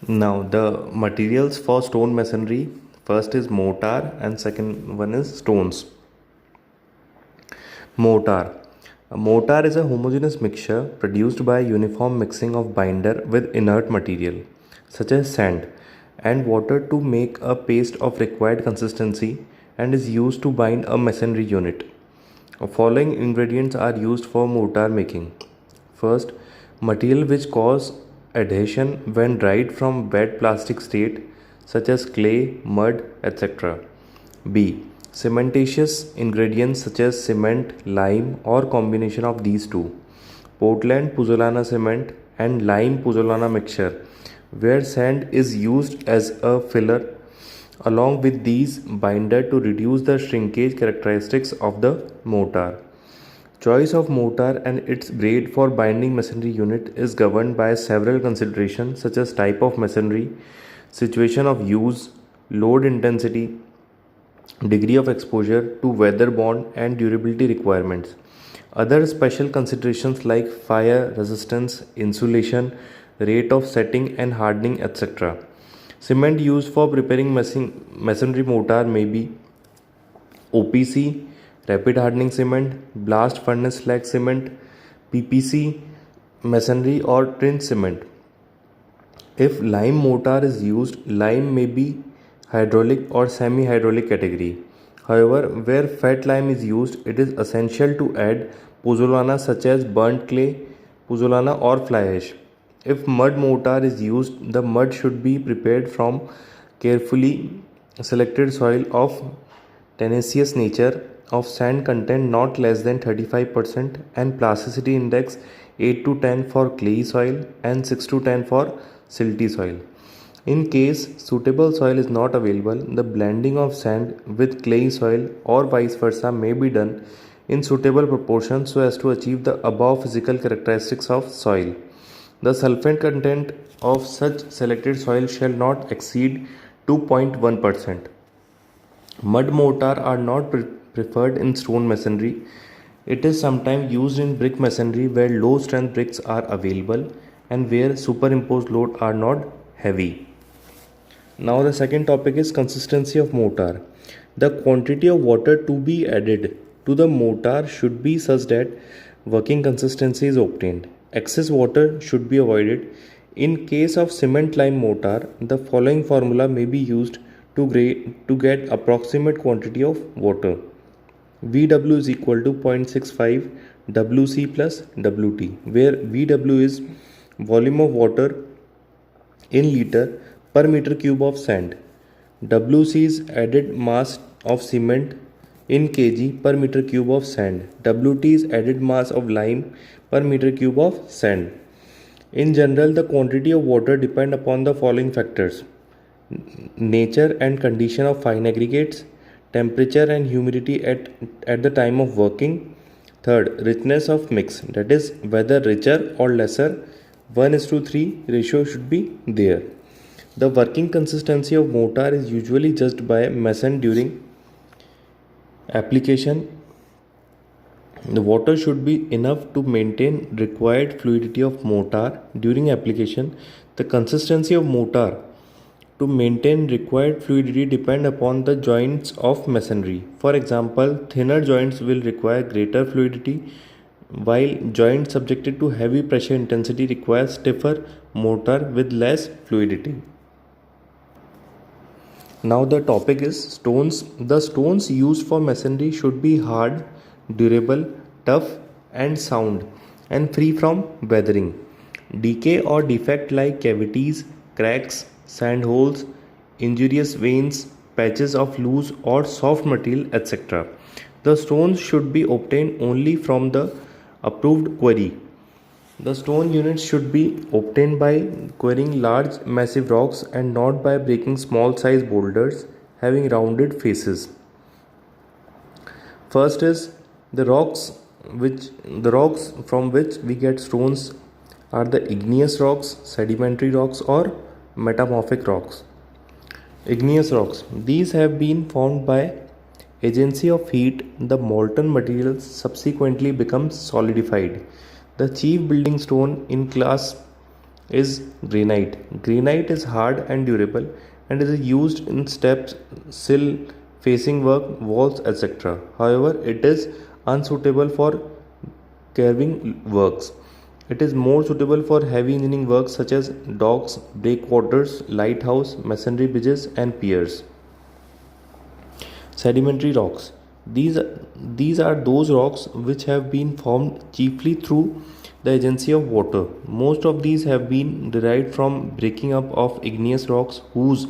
Now, the materials for stone masonry, first is mortar and second one is stones. Mortar. A mortar is a homogeneous mixture produced by uniform mixing of binder with inert material, such as sand, and water to make a paste of required consistency and is used to bind a masonry unit. The following ingredients are used for mortar making. First, material which cause adhesion when dried from wet plastic state such as clay, mud, etc. B. Cementitious ingredients such as cement, lime or combination of these two. Portland pozzolana cement and lime pozzolana mixture where sand is used as a filler along with these binder to reduce the shrinkage characteristics of the mortar. Choice of mortar and its grade for binding masonry unit is governed by several considerations such as type of masonry, situation of use, load intensity, degree of exposure to weather bond and durability requirements. Other special considerations like fire resistance, insulation, rate of setting and hardening, etc. Cement used for preparing masonry mortar may be OPC, rapid hardening cement, blast furnace slag cement, PPC, masonry or trench cement. If lime mortar is used, lime may be hydraulic or semi-hydraulic category. However, where fat lime is used, it is essential to add pozzolana such as burnt clay, pozzolana or fly ash. If mud mortar is used, the mud should be prepared from carefully selected soil of tenacious nature of sand content not less than 35% and plasticity index 8 to 10 for clayey soil and 6 to 10 for silty soil. In case suitable soil is not available, the blending of sand with clayey soil or vice versa may be done in suitable proportion so as to achieve the above physical characteristics of soil. The sulfate content of such selected soil shall not exceed 2.1%. Mud mortar are not preferred in stone masonry. It is sometimes used in brick masonry where low strength bricks are available and where superimposed load are not heavy. Now the second topic is consistency of mortar. The quantity of water to be added to the mortar should be such that working consistency is obtained. Excess water should be avoided. In case of cement lime mortar, the following formula may be used to get approximate quantity of water. VW is equal to 0.65 WC plus WT, where VW is volume of water in liter per meter cube of sand. WC is added mass of cement in kg per meter cube of sand. WT is added mass of lime per meter cube of sand. In general, the quantity of water depend upon the following factors: nature and condition of fine aggregates, temperature and humidity at the time of working. Third, richness of mix, that is whether richer or lesser 1:3 ratio should be there. The working consistency of mortar is usually judged by mason during application. The water should be enough to maintain required fluidity of mortar during application. The consistency of mortar to maintain required fluidity depend upon the joints of masonry. For example, thinner joints will require greater fluidity while joints subjected to heavy pressure intensity require stiffer mortar with less fluidity. Now the topic is stones. The stones used for masonry should be hard, durable, tough and sound and free from weathering. Decay or defect like cavities, cracks, sand holes, injurious veins, patches of loose or soft material, etc. The stones should be obtained only from the approved quarry. The stone units should be obtained by quarrying large massive rocks and not by breaking small size boulders having rounded faces. First is the rocks from which we get stones are the igneous rocks, sedimentary rocks or metamorphic rocks. Igneous rocks. These have been formed by agency of heat. The molten materials subsequently becomes solidified. The chief building stone in class is granite. Granite is hard and durable and is used in steps, sill, facing work, walls, etc. However, it is unsuitable for carving works. It is more suitable for heavy engineering works such as docks, breakwaters, lighthouse, masonry bridges, and piers. Sedimentary rocks. These are those rocks which have been formed chiefly through the agency of water. Most of these have been derived from breaking up of igneous rocks whose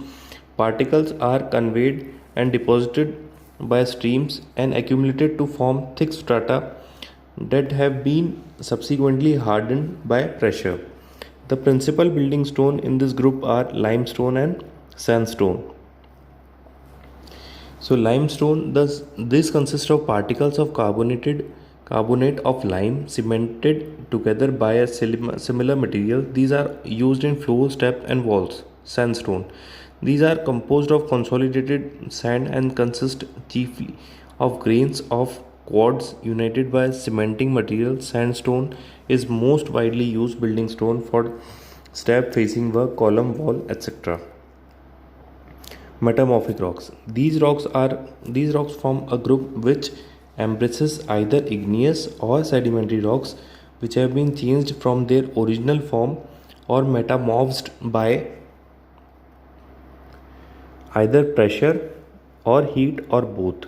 particles are conveyed and deposited by streams and accumulated to form thick strata that have been subsequently hardened by pressure. The principal building stone in this group are limestone and sandstone. So limestone, this consists of particles of carbonate of lime cemented together by a similar material. These are used in floor, step, and walls. Sandstone. These are composed of consolidated sand and consist chiefly of grains of quartz united by cementing material. Sandstone is most widely used building stone for step, facing work, column, wall, etc. Metamorphic rocks. These rocks form a group which embraces either igneous or sedimentary rocks which have been changed from their original form or metamorphosed by either pressure or heat or both.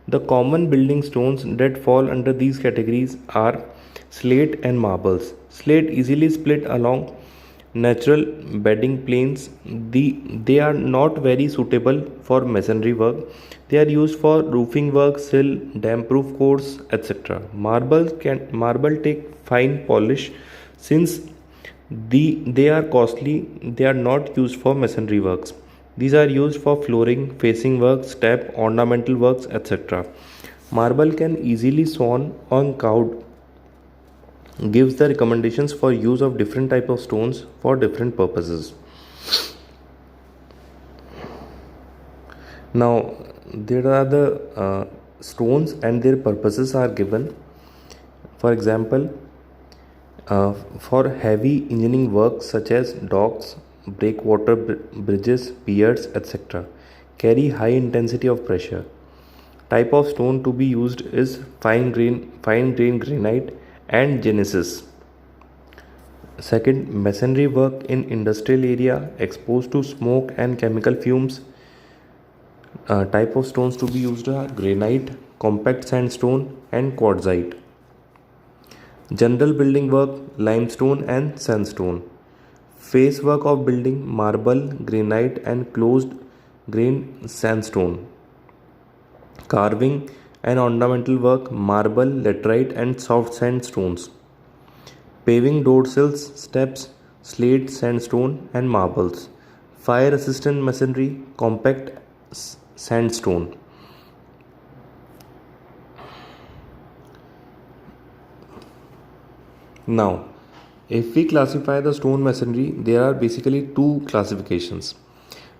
The common building stones that fall under these categories are slate and marbles. Slate easily split along natural bedding planes. They are not very suitable for masonry work. They are used for roofing work, sill, damp-proof course, etc. Marble take fine polish since they are costly. They are not used for masonry works. These are used for flooring, facing work, step, ornamental works, etc. Marble can easily sawn on cowed gives the recommendations for use of different type of stones for different purposes. Now there are the stones and their purposes are given. For example, for heavy engineering work such as docks, breakwater bridges, piers, etc., carry high intensity of pressure. Type of stone to be used is fine grain granite and genesis. Second, masonry work in industrial area exposed to smoke and chemical fumes. Type of stones to be used are granite, compact sandstone, and quartzite. General building work, limestone and sandstone. Face work of building, marble, granite, and closed grain sandstone. Carving and ornamental work, marble, laterite, and soft sandstones. Paving door sills, steps, slate, sandstone, and marbles. Fire resistant masonry, compact sandstone. Now, if we classify the stone masonry, there are basically two classifications: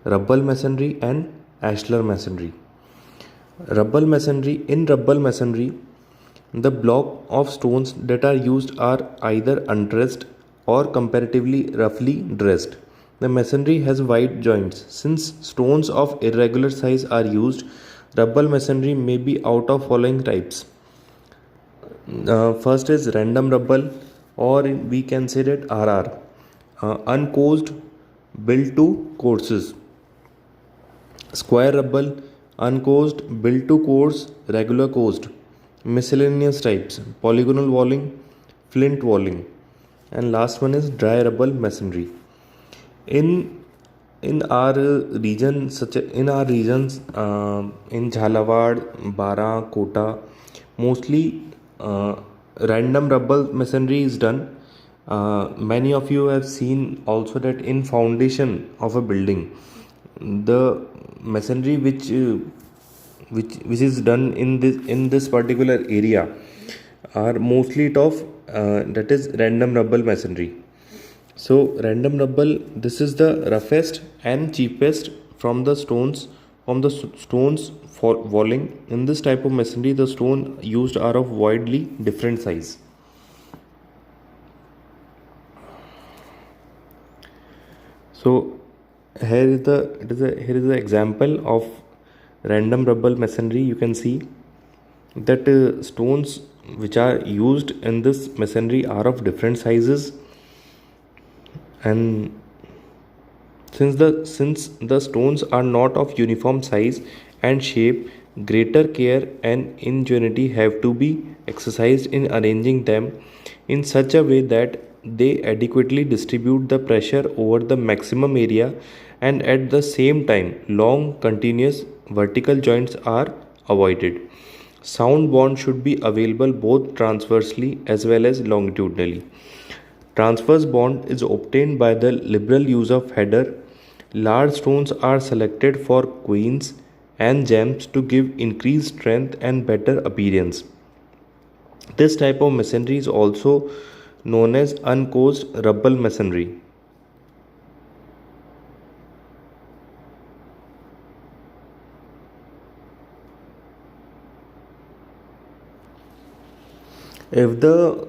rubble masonry and ashlar masonry. Rubble masonry. In rubble masonry, the block of stones that are used are either undressed or comparatively roughly dressed. The masonry has wide joints. Since stones of irregular size are used, rubble masonry may be out of following types. First is random rubble, or we can say that RR, uncourse built to courses. Square rubble, uncourse built to course, regular coursed. Miscellaneous types: polygonal walling, flint walling, and last one is dry rubble masonry. In in our region, in our regions, in Jhalawad, Bara, Kota, mostly random rubble masonry is done. Many of you have seen also that in foundation of a building, the masonry which is done in this particular area are mostly of that is random rubble masonry. So random rubble, this is the roughest and cheapest from the stones for walling. In this type of masonry, the stone used are of widely different size. So here is the example of random rubble masonry. You can see that stones which are used in this masonry are of different sizes, and since the stones are not of uniform size and shape, greater care and ingenuity have to be exercised in arranging them in such a way that they adequately distribute the pressure over the maximum area, and at the same time long continuous vertical joints are avoided. Sound bond should be available both transversely as well as longitudinally. Transverse bond is obtained by the liberal use of header. Large stones are selected for queens and gems to give increased strength and better appearance. This type of masonry is also known as uncoached rubble masonry. If the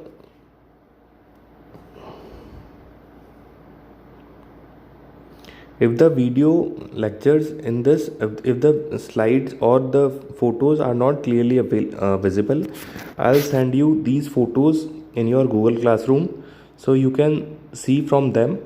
if the video lectures in this, if the slides or the photos are not clearly visible, I'll send you these photos in your Google Classroom so you can see from them